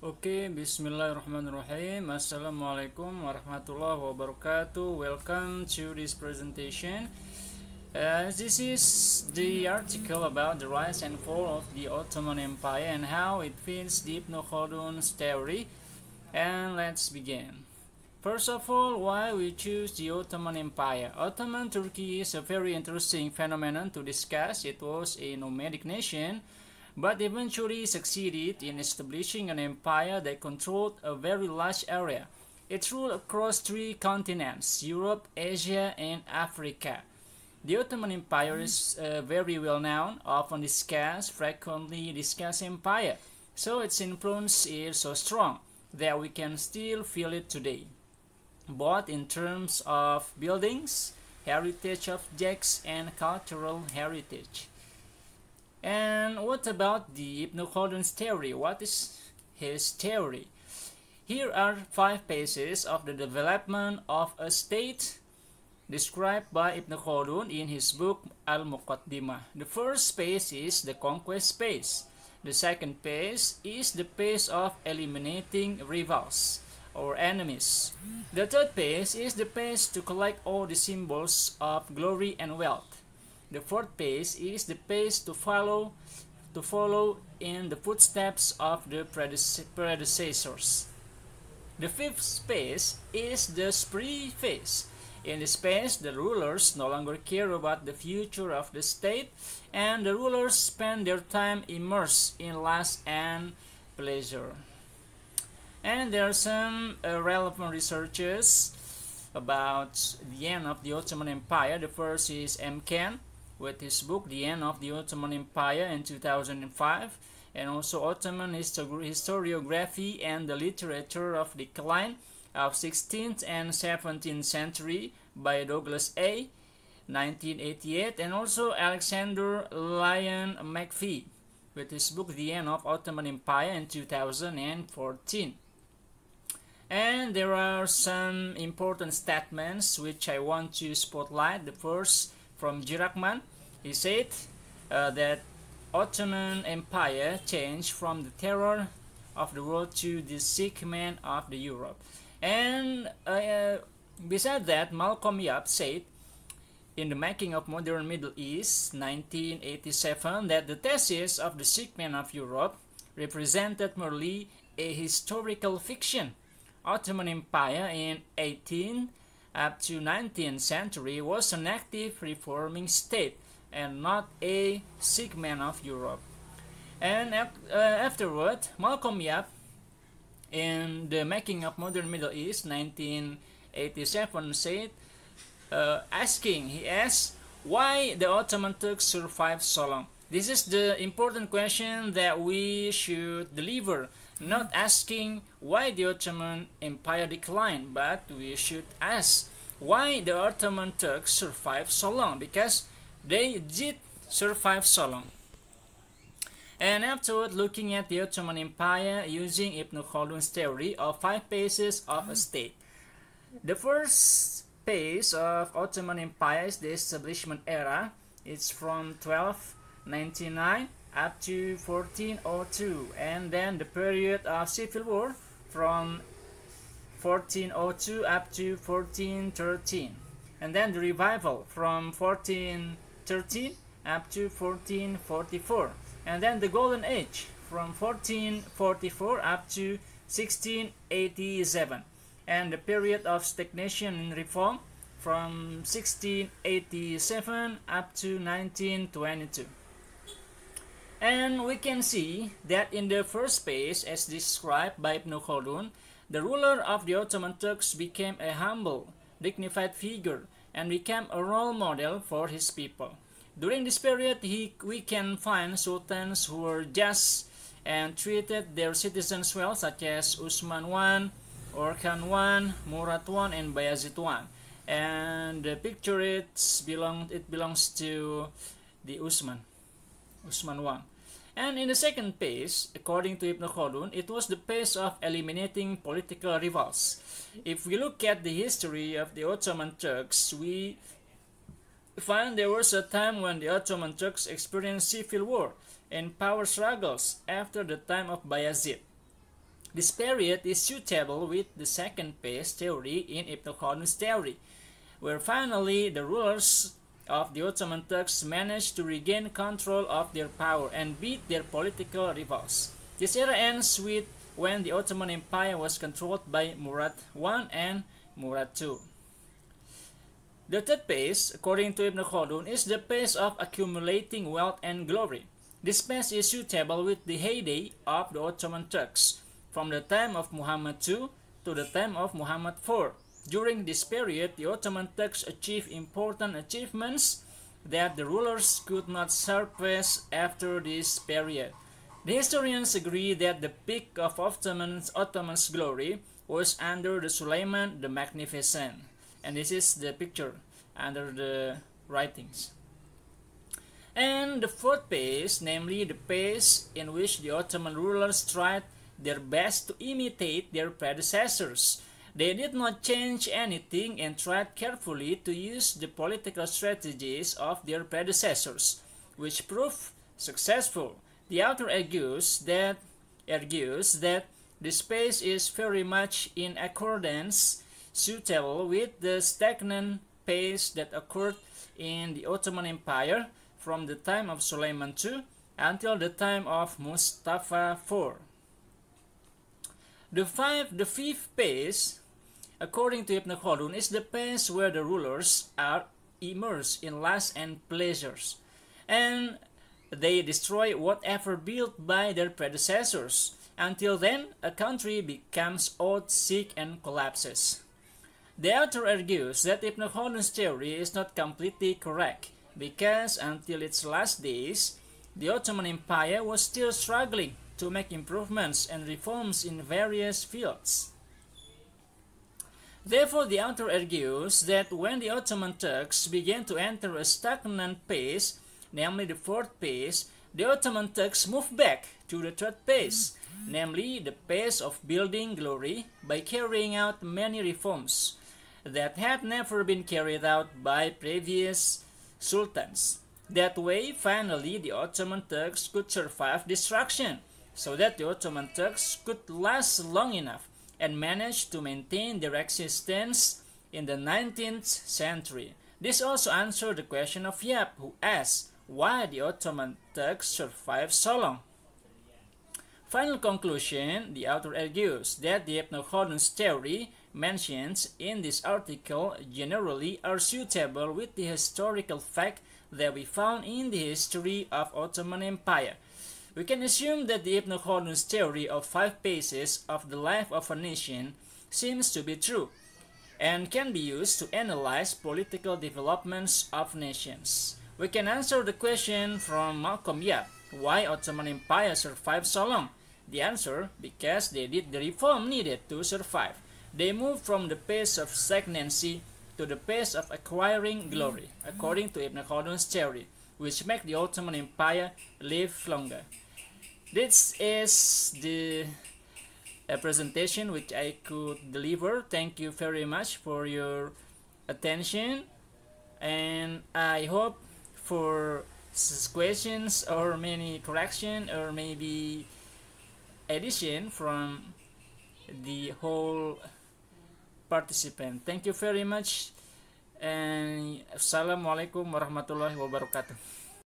Okay, Bismillahirrahmanirrahim. Assalamualaikum warahmatullahi wabarakatuh. Welcome to this presentation. This is the article about the rise and fall of the Ottoman Empire and how it fits the Ibnu Khaldun's theory. And let's begin. First of all, why we choose the Ottoman Empire. Ottoman Turkey is a very interesting phenomenon to discuss. It was a nomadic nation, but eventually succeeded in establishing an empire that controlled a very large area. It ruled across three continents: Europe, Asia, and Africa. The Ottoman Empire is very well known, often discussed, frequently discussed empire, so its influence is so strong that we can still feel it today, both in terms of buildings, heritage objects, and cultural heritage. And what about the Ibn Khaldun's theory? What is his theory? Here are 5 phases of the development of a state described by Ibn Khaldun in his book Al-Muqaddimah. The first phase is the conquest phase. The second phase is the phase of eliminating rivals or enemies. The third phase is the phase to collect all the symbols of glory and wealth. The fourth phase is the phase to follow in the footsteps of the predecessors. The fifth phase is the spree phase. In this phase, the rulers no longer care about the future of the state, and the rulers spend their time immersed in lust and pleasure. And there are some relevant researches about the end of the Ottoman Empire. The first is M. Ken, with his book The End of the Ottoman Empire in 2005, and also Ottoman Historiography and the Literature of Decline of 16th and 17th Century by Douglas A. 1988, and also Alexander Lyon McPhee with his book The End of Ottoman Empire in 2014. And there are some important statements which I want to spotlight. The first from Jirakman. He said that Ottoman Empire changed from the terror of the world to the sick man of the Europe. And beside that, Malcolm Yap said in The Making of Modern Middle East 1987 that the thesis of the sick man of Europe represented merely a historical fiction. Ottoman Empire in 18th up to 19th century was an active reforming state and not a sick man of Europe. And afterward, Malcolm Yap in The Making of Modern Middle East 1987 said, he asked why the Ottoman Turks survived so long. This is the important question that we should deliver, not asking why the Ottoman Empire declined, but we should ask why the Ottoman Turks survived so long, because they did survive so long. And afterward, looking at the Ottoman Empire using Ibn Khaldun's theory of 5 phases of a state. The first phase of Ottoman Empire is the establishment era. It's from 1299 up to 1402, and then the period of civil war from 1402 up to 1413, and then the revival from 1413 up to 1444, and then the golden age from 1444 up to 1687, and the period of stagnation and reform from 1687 up to 1922. And we can see that in the first phase, as described by Ibn Khaldun, the ruler of the Ottoman Turks became a humble, dignified figure and became a role model for his people. During this period, we can find sultans who were just and treated their citizens well, such as Usman I, Orkhan I, Murad I, and Bayazid I. And the picture belongs to the Usman I. And in the second phase, according to Ibn Khaldun, it was the phase of eliminating political rivals. If we look at the history of the Ottoman Turks, we find there was a time when the Ottoman Turks experienced civil war and power struggles after the time of Bayazid. This period is suitable with the second phase theory in Ibnu Khaldun's theory, where finally the rulers of the Ottoman Turks managed to regain control of their power and beat their political rivals. This era ends with when the Ottoman Empire was controlled by Murad I and Murad II. The third phase, according to Ibn Khaldun, is the phase of accumulating wealth and glory. This phase is suitable with the heyday of the Ottoman Turks, from the time of Muhammad II to the time of Muhammad IV. During this period, the Ottoman Turks achieved important achievements that the rulers could not surpass after this period. The historians agree that the peak of Ottoman's glory was under the Suleiman the Magnificent. And this is the picture under the writings. And the fourth phase, namely the phase in which the Ottoman rulers tried their best to imitate their predecessors. They did not change anything and tried carefully to use the political strategies of their predecessors, which proved successful. The author argues that this phase is very much in accordance suitable with the stagnant phase that occurred in the Ottoman Empire from the time of Suleiman II until the time of Mustafa IV. The fifth phase, according to Ibn Khaldun, is the phase where the rulers are immersed in lust and pleasures, and they destroy whatever built by their predecessors. Until then, a country becomes old, sick, and collapses. The author argues that Ibn Khaldun's theory is not completely correct, because until its last days, the Ottoman Empire was still struggling to make improvements and reforms in various fields. Therefore, the author argues that when the Ottoman Turks began to enter a stagnant phase, namely the fourth phase, the Ottoman Turks moved back to the third phase, namely the phase of building glory by carrying out many reforms that had never been carried out by previous sultans. That way, finally, the Ottoman Turks could survive destruction, so that the Ottoman Turks could last long enough and manage to maintain their existence in the 19th century. This also answered the question of Yap, who asked why the Ottoman Turks survived so long. Final conclusion, the author argues that the Ibn Khaldun's theory mentioned in this article generally are suitable with the historical fact that we found in the history of Ottoman Empire. We can assume that the Ibn Khaldun's theory of 5 phases of the life of a nation seems to be true, and can be used to analyze political developments of nations. We can answer the question from Malcolm Yap, why Ottoman Empire survived so long? The answer, because they did the reform needed to survive. They moved from the phase of stagnancy to the phase of acquiring glory, according to Ibn Khaldun's theory, which make the Ottoman Empire live longer. This is the presentation which I could deliver. Thank you very much for your attention, and I hope for questions or many correction or maybe addition from the whole participant. Thank you very much, and Assalamualaikum warahmatullahi wabarakatuh.